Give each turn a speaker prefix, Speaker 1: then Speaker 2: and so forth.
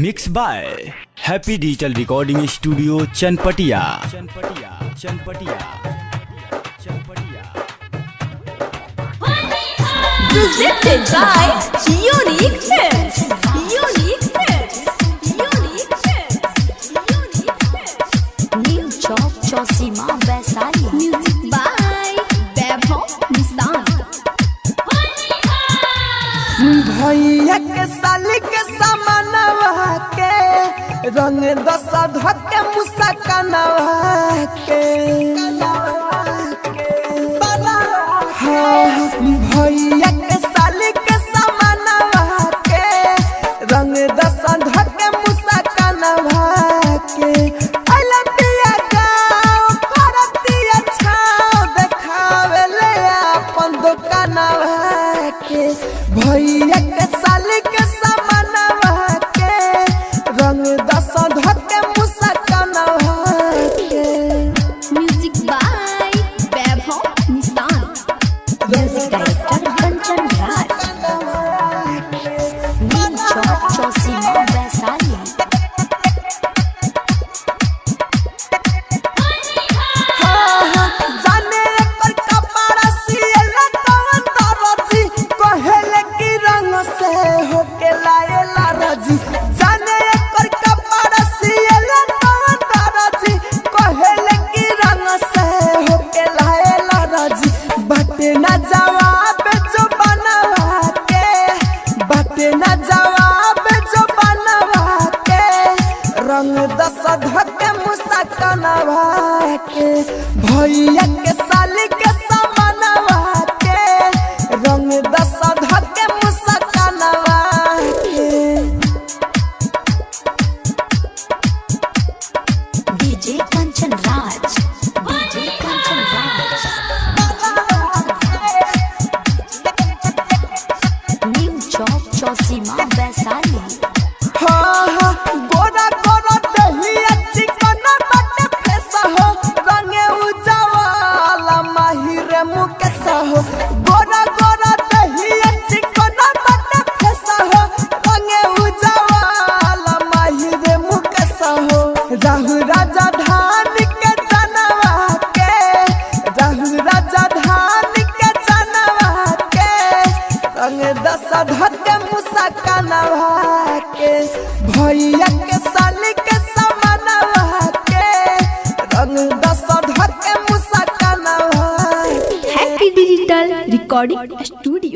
Speaker 1: Mix by happy digital recording studio Chanpatia.
Speaker 2: Presented by Unique Films. Unique Films. Unique Films. Unique Films. New Chowk Chausima Vaisali. Music by Vaibhav Nissan.
Speaker 3: भैया के साली के सामनवा के रंग दस धके मुस्कानवा के भैया के साली के सामनवा के रंग दस धके मुस्कानवा के अलतिया गाँव करतिया छाव देखावे ले अपन दुकानवा के भैया के साली के सामनवा के रंग दस धके मुस्कानवा के।
Speaker 2: Music by Vaibhav Nissan. Music director Kanchan Raj. New Chowk Chausima Vaisali.
Speaker 3: जाने पर कपड़ा सियला तवन तरजी कहेले की रंग से होके लायला रजी। जाने पर कपड़ा सियला तवन तरजी कहेले की रंग से होके लायला रजी। बाटे ना जवाब जो बनवा के बाटे ना जवाब जो बनवा के रंग दस धके मुस्कानवा के भैया के साली के सामनवा के रंग दस धके मुस्कानवा के।
Speaker 2: DJ Kanchan Raj. DJ Kanchan Raj. New Chowk Chausima Vaisali.
Speaker 3: Gora Gora दहिया चिकन बटे फेस हो रंगे उजावाला माहिर मुकेश हो। गोरा गोरा दहिया चिकन बटे फेस हो रंगे उजावाला माहिर मुकेश हो। राहु राजा धान के जनवा के राहु राजा धान के जनवा के रंग दस धके मुस्कानवा के भैया के साली के सामनवा के रंग दस धके मुस्कानवा।
Speaker 2: Happy Digital Recording Studio.